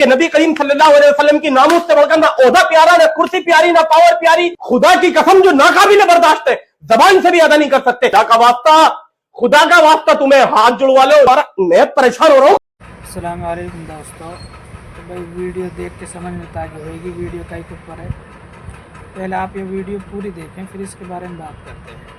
کہ नबी करीम सल्लल्लाहु अलैहि वसल्लम की नामुस से बढ़कर ना ओहदा प्यारा, ना कुर्सी प्यारी, ना पावर प्यारी। खुदा की कसम जो नाकाबिले बर्दाश्त है, जबान से भी अदा नहीं कर सकते। खुदा का वास्ता तुम्हें हाथ जुड़वा लो। मैं परेशान हो रहा हूँ। अस्सलाम वालेकुम दोस्तों, तो भाई वीडियो देख के समझ में ताकि होगी वीडियो का एक ऊपर है। पहले आप ये वीडियो पूरी देखें, फिर इसके बारे में बात करते हैं।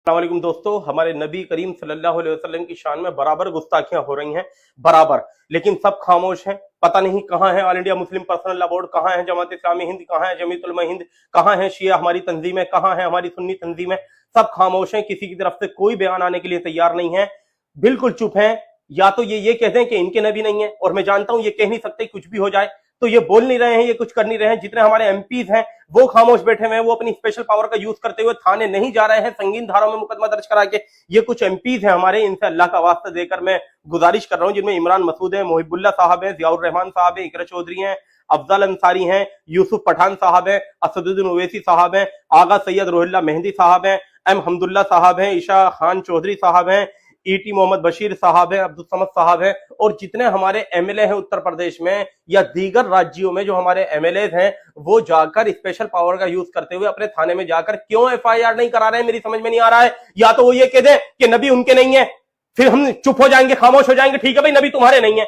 अस्सलामुअलैकुम दोस्तों, हमारे नबी करीम सल्लल्लाहु अलैहि वसल्लम की शान में बराबर गुस्ताखियां हो रही हैं, बराबर, लेकिन सब खामोश हैं। पता नहीं कहां है all India Muslim personal law board, कहां है जमात इस्लामी हिंद, कहां है जमीयत उलमा हिंद, कहां है शिया हमारी तंजीमें, कहां है हमारी सुन्नी तंजीमें। सब खामोश हैं, किसी की तरफ से कोई बयान आने के लिए तैयार नहीं है, बिल्कुल चुप हैं। या तो ये कह दें कि इनके नबी नहीं है, और मैं जानता हूं ये कह नहीं सकते, कुछ भी हो जाए, तो ये बोल नहीं रहे हैं, ये कुछ कर नहीं रहे हैं। जितने हमारे एमपीज हैं वो खामोश बैठे हुए हैं, वो अपनी स्पेशल पावर का यूज करते हुए थाने नहीं जा रहे हैं, संगीन धाराओं में मुकदमा दर्ज करा के। ये कुछ एमपीज हैं हमारे, इनसे अल्लाह का वास्ता देकर मैं गुजारिश कर रहा हूं, जिनमें इमरान मसूद है, मोहिबुल्ला साहब है, जियाउर रहमान साहब है, इकरा चौधरी हैं, अफजल अंसारी हैं, यूसुफ पठान साहब हैं, असदुद्दीन ओवैसी साहब हैं, आगा सैयद रोहिल्ला मेहंदी साहब हैं, एम हमदुल्ला साहब हैं, ईशा खान चौधरी साहब हैं, ईटी मोहम्मद बशीर साहब है, अब्दुल समद साहब है, और जितने हमारे एमएलए हैं उत्तर प्रदेश में या दीगर राज्यों में जो हमारे एमएलए हैं, वो जाकर स्पेशल पावर का यूज करते हुए अपने थाने में जाकर क्यों एफआईआर नहीं करा रहे हैं, मेरी समझ में नहीं आ रहा है। या तो वो ये कह दे कि नबी उनके नहीं है, फिर हम चुप हो जाएंगे, खामोश हो जाएंगे, ठीक है भाई नबी तुम्हारे नहीं है।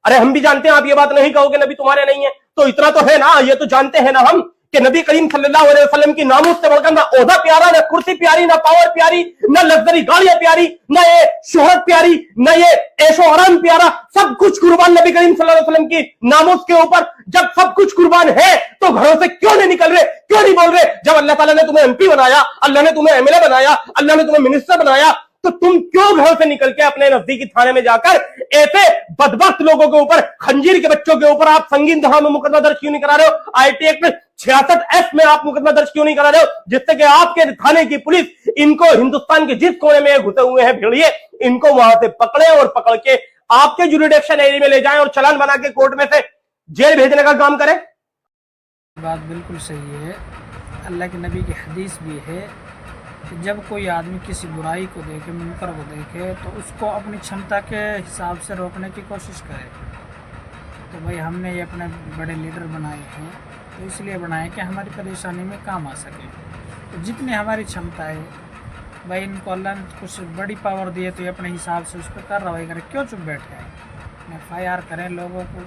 अरे हम भी जानते हैं आप ये बात नहीं कहोगे नबी तुम्हारे नहीं है, तो इतना तो है ना, ये तो जानते हैं ना हम कि नबी करीम सल्लल्लाहु अलैहि वसल्लम की नामुस से बढ़कर ना ओहदा प्यारा, ना कुर्सी प्यारी, ना पावर प्यारी, ना लग्जरी गाड़ियां प्यारी, ना ये शोहरत प्यारी, ना ये ऐशो आराम प्यारा, सब कुछ कुर्बान नबी करीम सल्लल्लाहु अलैहि वसल्लम की नामुस के ऊपर। जब सब कुछ कुर्बान है तो घरों से क्यों नहीं निकल रहे, क्यों नहीं बोल रहे? जब अल्लाह ताला ने तुम्हें एमपी बनाया, अल्लाह ने तुम्हें एमएलए बनाया, अल्लाह ने तुम्हें मिनिस्टर बनाया, तो तुम क्यों घर से निकल के अपने नजदीकी थाने में जाकर ऐसे बदबख्त लोगों के ऊपर, खंजीर के बच्चों के ऊपर आप संगीन धाराओं में मुकदमा दर्ज क्यों नहीं करा रहे हो? आईटी एक्ट 66F में आप मुकदमा दर्ज क्यों नहीं करा रहे हो, जिससे कि आपके थाने की पुलिस इनको हिंदुस्तान के जिस कोने में घुसे हुए हैं भेड़िए, इनको वहां से पकड़े और पकड़ के आपके जुरिडिक्शन एरिया में ले जाएं और चालान बना के कोर्ट में से जेल भेजने का काम करें। बात बिल्कुल सही है। अल्लाह के नबी की हदीस भी है कि जब कोई आदमी किसी बुराई को देखे, मुनकर को देखे, तो उसको अपनी क्षमता के हिसाब से रोकने की कोशिश करे। तो भाई हमने ये अपने बड़े लीडर बनाए हैं, तो इसलिए बनाए कि हमारी परेशानी में काम आ सके। तो जितनी हमारी क्षमता है भाई, इनको अल्लाह ने कुछ बड़ी पावर दी है, तो ये अपने हिसाब से उस पर कार्रवाई करें, क्यों चुप बैठे हैं? एफआईआर करें लोगों को।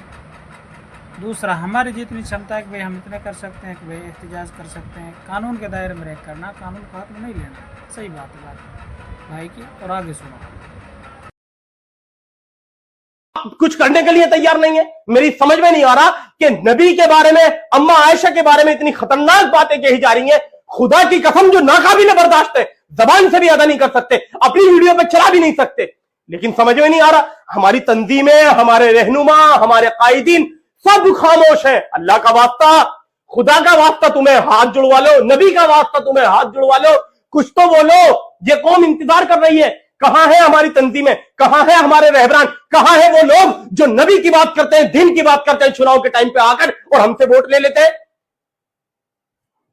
दूसरा, हमारी जितनी क्षमता है कि भाई हम इतने कर सकते हैं कि भाई एहतजाज कर सकते हैं, कानून के दायरे में रह करना, कानून का हाथ में नहीं लेना। सही बात है बात भाई की। और आगे सुनो, कुछ करने के लिए तैयार नहीं है। मेरी समझ में नहीं आ रहा कि नबी के बारे में, अम्मा आयशा के बारे में इतनी खतरनाक बातें कही जा रही हैं। खुदा की कसम जो नाकाबिले बर्दाश्त है, जबान से भी अदा नहीं कर सकते, अपनी वीडियो पे चला भी नहीं सकते, लेकिन समझ में नहीं आ रहा। हमारी तंजीमें, हमारे रहनुमा, हमारे कायदीन सब खामोश है। अल्लाह का वास्ता, खुदा का वास्ता तुम्हें हाथ जुड़वा लो, नबी का वास्ता तुम्हें हाथ जुड़वा लो, कुछ तो बोलो। ये कौम इंतजार कर रही है। कहां है हमारी तंजीमें, कहां है हमारे रहबरान, कहां है वो लोग जो नबी की बात करते हैं, दिन की बात करते हैं चुनाव के टाइम पे आकर और हमसे वोट ले लेते हैं?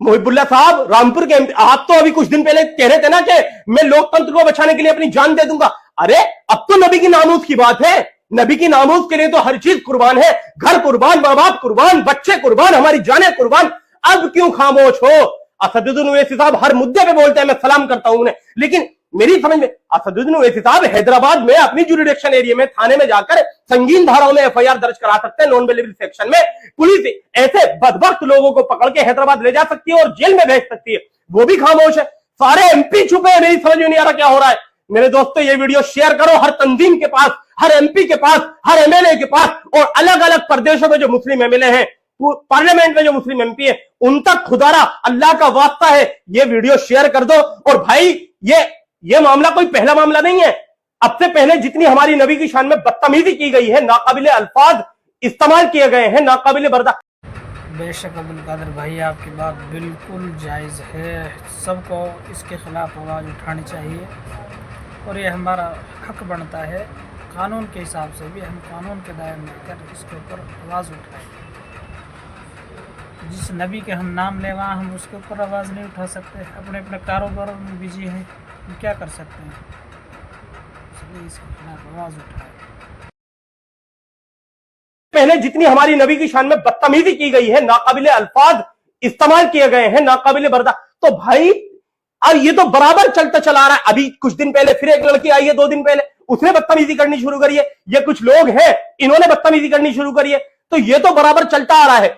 मोहिबुल्ला साहब रामपुर के आप तो अभी कुछ दिन पहले कह रहे थे ना कि मैं लोकतंत्र को बचाने के लिए अपनी जान दे दूंगा। अरे अब तो नबी की नामूस की बात है, नबी की नामूस के लिए तो हर चीज कुर्बान है, घर कुर्बान, मां बाप कुर्बान, बच्चे कुर्बान, हमारी जानें कुर्बान। अब क्यों खामोश हो? असदुद्दीन ओवैसी साहब हर मुद्दे पे बोलते हैं, मैं सलाम करता हूं उन्हें, लेकिन मेरी समझ में असदुद्दीन ओवैसी साहब हैदराबाद में अपनी जुरिडिक्शन एरिया में थाने में जाकर संगीन धाराओं में एफआईआर दर्ज करा सकते हैं। नॉन बेलेबल सेक्शन में पुलिस ऐसे बदबख्त लोगों को पकड़ के हैदराबाद ले जा सकती है और जेल में भेज सकती है, वो भी खामोश है। सारे एमपी छुपे हैं, मेरी समझ में नहीं आ रहा क्या हो रहा है। मेरे दोस्तों ये वीडियो शेयर करो हर तंजीम के पास, हर एमपी के पास, हर एमएलए के पास, और अलग अलग प्रदेशों में जो मुस्लिम एमएलए हैं, पार्लियामेंट में जो मुस्लिम एमपी है, उन तक खुदारा अल्लाह का वास्ता है ये वीडियो शेयर कर दो। और भाई ये मामला कोई पहला मामला नहीं है। अब से पहले जितनी हमारी नबी की शान में बदतमीजी की गई है, नाकाबिले अल्फाज इस्तेमाल किए गए हैं, नाकाबिले बर्दाश्त। बेशक अब्दुल कादिर भाई आपकी बात बिल्कुल जायज़ है, सबको इसके खिलाफ आवाज़ उठानी चाहिए और ये हमारा हक बनता है। कानून के हिसाब से भी हम कानून के दायरे में कर इसके ऊपर आवाज़ उठाएं। जिस नबी के हम नाम ले वहाँ हम उसके ऊपर आवाज़ नहीं उठा सकते, अपने अपने कारोबार में बिजी हैं, हम क्या कर सकते हैं? इसलिए इसके खिलाफ आवाज़ उठाएं। पहले जितनी हमारी नबी की शान में बदतमीजी की गई है, नाकाबिले अल्फाज इस्तेमाल किए गए हैं, नाकाबिले बर्दाश्त, तो भाई और ये तो बराबर चलता चला रहा है। अभी कुछ दिन पहले फिर एक लड़की आई है, 2 दिन पहले, उसने बदतमीजी करनी शुरू करी है। ये कुछ लोग हैं, इन्होंने बदतमीजी करनी शुरू करी है। तो ये तो बराबर चलता आ रहा है।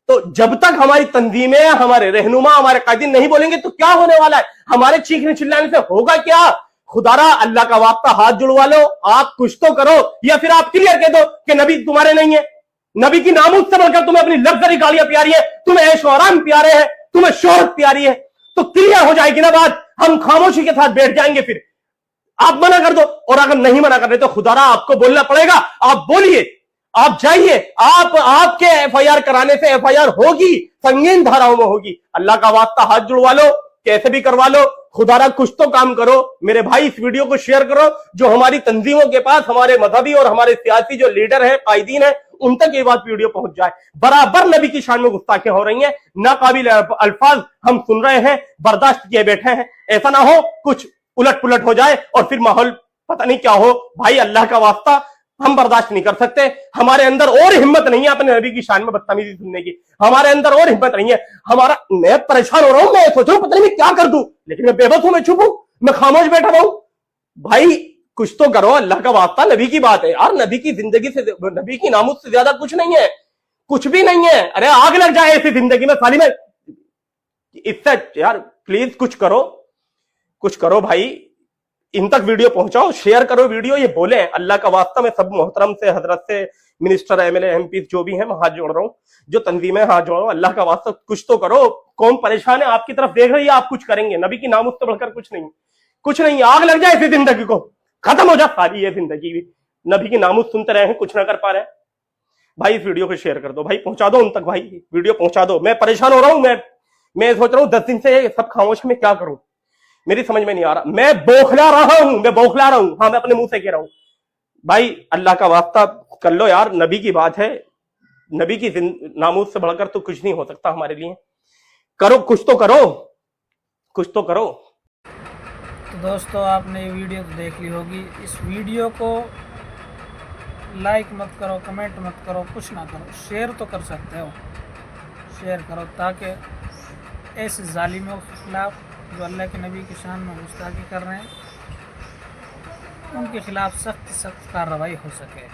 तो जब तक हमारी तंजीमें, हमारे रहनुमा, हमारे कायदीन नहीं बोलेंगे तो क्या होने वाला है? हमारे चीखने चिल्लाने से होगा क्या? खुदारा अल्लाह का वास्ता हाथ जुड़वा लो, आप कुछ तो करो, या फिर आप क्लियर कह दो कि नबी तुम्हारे नहीं है। नबी की नामुस से बढ़कर तुम्हें अपनी लग्जरी गाड़ियां प्यारी है, तुम्हें ऐश और आराम प्यारे हैं, तुम्हें शोहरत प्यारी है, तो क्लियर हो जाएगी ना बात। हम खामोशी के साथ बैठ जाएंगे। फिर आप मना कर दो, और अगर नहीं मना कर रहे तो खुदारा आपको बोलना पड़ेगा। आप बोलिए, आप जाइए, आपके एफआईआर कराने से एफआईआर होगी, संगीन धाराओं में होगी। अल्लाह का वास्ता हाथ जुड़वा लो, कैसे भी करवा लो, खुदारा कुछ तो काम करो। मेरे भाई इस वीडियो को शेयर करो, जो हमारी तंजीमों के पास, हमारे मजहबी और हमारे सियासी जो लीडर हैं, कायदीन हैं, उन तक ये बात वीडियो पहुंच जाए। बराबर नबी की शान में गुस्ताखियां हो रही हैं, नाकाबिल अल्फाज हम सुन रहे हैं, बर्दाश्त किए बैठे हैं। ऐसा ना हो कुछ उलट पुलट हो जाए और फिर माहौल पता नहीं क्या हो। भाई अल्लाह का वास्ता हम बर्दाश्त नहीं कर सकते। हमारे अंदर और हिम्मत नहीं है अपने नबी की शान में बदतमीजी सुनने की, हमारे अंदर और हिम्मत नहीं है। मैं परेशान हो रहा हूं, मैं सोच रहा हूं पता नहीं मैं क्या कर दूं, लेकिन मैं बेबस हूं, मैं चुप हूं, मैं खामोश बैठा रहूं। भाई कुछ तो करो, अल्लाह का वास्ता, नबी की बात है यार। नबी की जिंदगी से, नबी की नामुस से ज्यादा कुछ नहीं है, कुछ भी नहीं है। अरे आग लग जाए ऐसी जिंदगी में साली में, इससे यार प्लीज कुछ करो, कुछ करो भाई। इन तक वीडियो पहुंचाओ, शेयर करो वीडियो, ये बोले अल्लाह का वास्ता। मैं सब मोहतरम से, हजरत से, मिनिस्टर, एमएलए, एमपी जो भी हैं, मैं हाथ जोड़ रहा हूं, जो तंजीमें, हाथ जोड़ो, अल्लाह का वास्ता कुछ तो करो। कौम परेशान है, आपकी तरफ देख रही है, आप कुछ करेंगे। नबी की नामुस से बढ़कर कुछ नहीं, कुछ नहीं। आग लग जाए ऐसी जिंदगी को, खत्म हो जाए सारी ये जिंदगी भी। नबी की नामुस सुनते रहे हैं, कुछ ना कर पा रहे हैं। भाई इस वीडियो को शेयर कर दो भाई, पहुंचा दो उन तक भाई, वीडियो पहुंचा दो। मैं परेशान हो रहा हूं, मैं सोच रहा हूं 10 दिन से सब खामोश, में क्या करूं, मेरी समझ में नहीं आ रहा। मैं बौखला रहा हूं, मैं बौखला रहा हूं। हाँ, मैं अपने मुंह से कह रहा हूं। भाई अल्लाह का वास्ता कर लो यार, नबी की बात है, नबी की नामुस से बढ़कर तो कुछ नहीं हो सकता हमारे लिए। करो, कुछ तो करो, कुछ तो करो। तो दोस्तों आपने ये वीडियो तो देख ली होगी। इस वीडियो को लाइक मत करो, कमेंट मत करो, कुछ ना करो, शेयर तो कर सकते हो। शेयर करो ताकि ऐसे जालिमों के खिलाफ जो अल्लाह के नबी की शान में गुस्ताखी कर रहे हैं, उनके खिलाफ सख्त कार्रवाई हो सके।